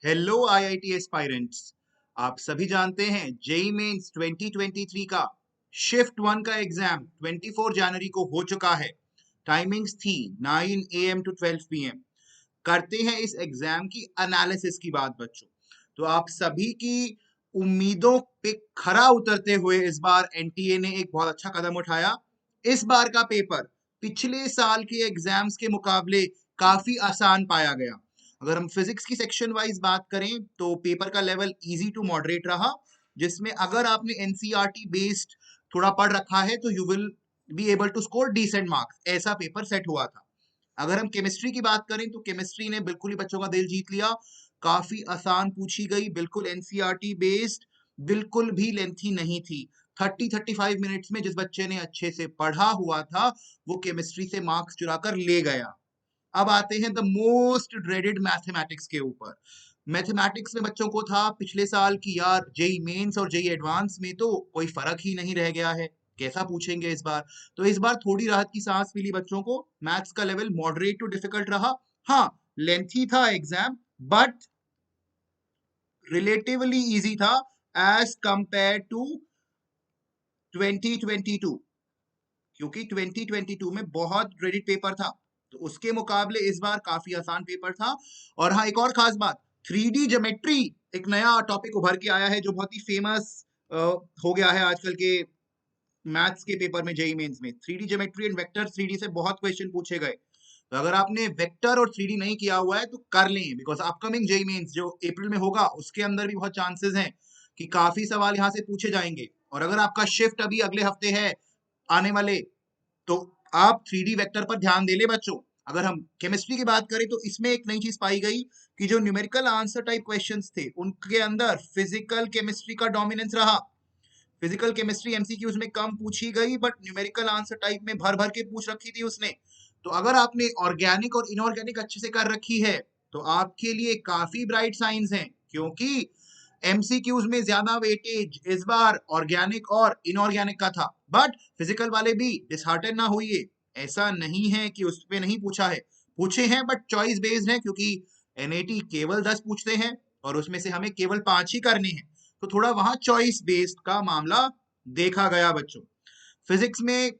Hello IIT aspirants. आप सभी जानते हैं जेई मेंस 2023 का शिफ्ट 1 का एग्जाम 24 जनवरी को हो चुका है। टाइमिंग्स थी 9 AM टू 12 PM। करते हैं इस एग्जाम की एनालिसिस की बात बच्चों। तो आप सभी की उम्मीदों पे खरा उतरते हुए इस बार एनटीए ने एक बहुत अच्छा कदम उठाया। इस बार का पेपर पिछले साल के एग्जाम्स के मुकाबले काफी आसान पाया गया। अगर हम फिजिक्स की सेक्शन वाइज बात करें तो पेपर का लेवल इजी टू मॉडरेट रहा, जिसमें अगर आपने एनसीईआरटी बेस्ड थोड़ा पढ़ रखा है तो you will be able to score decent marks. ऐसा पेपर सेट हुआ था। अगर हम केमिस्ट्री की बात करें तो केमिस्ट्री ने बिल्कुल ही बच्चों का दिल जीत लिया। काफी आसान पूछी गई, बिल्कुल एनसीईआरटी बेस्ड, बिल्कुल भी लेंथी नहीं थी। 30-35 मिनट्स में जिस बच्चे ने अच्छे से पढ़ा हुआ था वो केमिस्ट्री से मार्क्स चुरा कर ले गया। अब आते हैं द मोस्ट ड्रेडेड मैथमेटिक्स के ऊपर। मैथमेटिक्स में बच्चों को था पिछले साल की यार जेई मेंस और जेई एडवांस में तो कोई फर्क ही नहीं रह गया है, कैसा पूछेंगे इस बार। तो इस बार थोड़ी राहत की सांस मिली बच्चों को। मैथ्स का लेवल मॉडरेट टू डिफिकल्ट रहा। हाँ, लेंथी था एग्जाम, बट रिलेटिवली इजी था एज कंपेयर टू 2022, क्योंकि 2022 में बहुत ड्रेडेड पेपर था, तो उसके मुकाबले इस बार काफी आसान पेपर था। और हाँ, एक और खास बात, 3D ज्योमेट्री एक नया टॉपिक उभर के आया है जो बहुत ही फेमस हो गया है आजकल के मैथ्स के पेपर में। जेई मेंस में 3D geometry and vector 3D से बहुत क्वेश्चन पूछे गए। तो अगर आपने वेक्टर और 3D नहीं किया हुआ है तो कर लें, बिकॉज अपकमिंग जेई मेंस जो अप्रैल में होगा उसके अंदर भी बहुत चांसेस हैं कि काफी सवाल यहाँ से पूछे जाएंगे। और अगर आपका शिफ्ट अभी अगले हफ्ते है आने वाले, तो आप 3D वेक्टर पर ध्यान दे ले बच्चों। अगर हम केमिस्ट्री की बात करें तो इसमें एक नई चीज पाई गई कि जो न्यूमेरिकल आंसर टाइप क्वेश्चंस थे उनके अंदर फिजिकल केमिस्ट्री का डोमिनेंस रहा। फिजिकल केमिस्ट्री एमसीक्यूज में कम पूछी गई, बट न्यूमेरिकल आंसर टाइप में भर भर के पूछ रखी थी उसने। तो अगर आपने ऑर्गेनिक और इनऑर्गेनिक अच्छे से कर रखी है तो आपके लिए काफी ब्राइट साइंस हैं, क्योंकि एमसीक्यूज में ज्यादा वेटेज इस बार ऑर्गेनिक और इनऑर्गेनिक का था। बट फिजिकल वाले भी डिसहार्टन ना होइए, ऐसा नहीं है कि उस पे नहीं पूछा है, पूछे हैं, बट चॉइस बेस्ड है, क्योंकि एनएटी केवल 10 पूछते हैं और उसमें से हमें केवल 5 ही करने हैं। तो थोड़ा वहां चॉइस बेस्ड का मामला देखा गया बच्चों। फिजिक्स में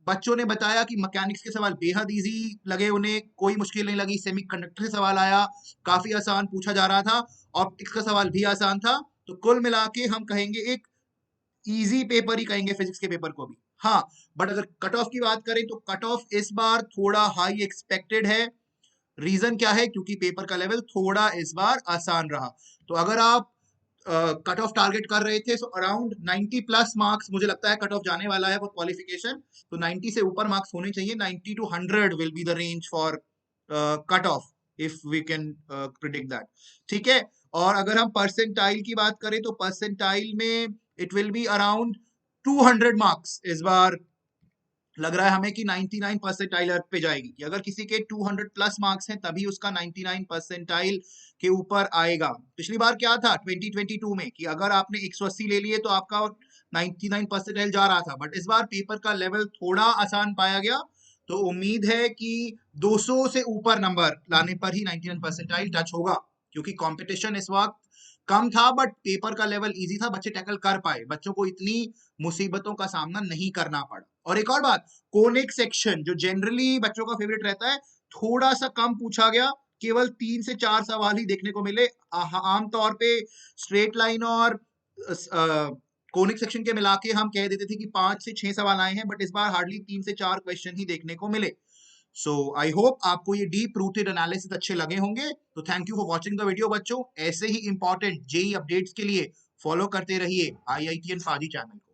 बच्चों ने बताया कि मैकेनिक्स के सवाल बेहद इजी लगे उन्हें, कोई मुश्किल नहीं लगी। सेमीकंडक्टर से सवाल आया, काफी आसान पूछा जा रहा था। ऑप्टिक्स का सवाल भी आसान था। तो कुल मिला के हम कहेंगे एक इजी पेपर ही कहेंगे फिजिक्स के पेपर को भी। हाँ, बट अगर कट ऑफ की बात करें तो कट ऑफ इस बार थोड़ा हाई एक्सपेक्टेड है। रीजन क्या है? क्योंकि पेपर का लेवल थोड़ा इस बार आसान रहा। तो अगर आप कट ऑफ टारगेट कर रहे थे, सो अराउंड 90 प्लस मार्क्स मुझे लगता है कट ऑफ जाने वाला है फॉर क्वालिफिकेशन। तो 90 से ऊपर मार्क्स होने चाहिए। 90 to 100 will be the range for cut off, if we can predict that. ठीक है। और अगर हम परसेंटाइल की बात करें तो परसेंटाइल में it will be around 200 marks इस बार। लग रहा है हमें कि 99 परसेंटाइल पे जाएगी, कि अगर किसी के 200 प्लस मार्क्स हैं तभी उसका 99 परसेंटाइल के ऊपर आएगा। पिछली बार क्या था 2022 में कि अगर आपने 180 ले लिए तो आपका 99 परसेंटाइल जा रहा था, बट इस बार पेपर का लेवल थोड़ा आसान पाया गया। तो उम्मीद है कि 200 से ऊपर नंबर लाने पर ही 99 परसेंटाइल टच होगा, क्योंकि कंपटीशन इस वक्त कम था, बट पेपर का लेवल इजी था, बच्चे टैकल कर पाए, बच्चों को इतनी मुसीबतों का सामना नहीं करना पड़ा। और एक और बात, कोनिक सेक्शन जो जनरली बच्चों का फेवरेट रहता है, थोड़ा सा कम पूछा गया। केवल 3 से 4 सवाल ही देखने को मिले। आमतौर पे स्ट्रेट लाइन और कोनिक सेक्शन के मिला के हम कह देते थे कि 5 से 6 सवाल आए हैं, बट इस बार हार्डली 3 से 4 क्वेश्चन ही देखने को मिले। सो आई होप आपको ये डीप रूटेड एनालिसिस अच्छे लगे होंगे। तो thank you for watching the video बच्चों। ऐसे ही इंपॉर्टेंट जेई अपडेट्स के लिए फॉलो करते रहिए आईआईटीएन फाजी चैनल को।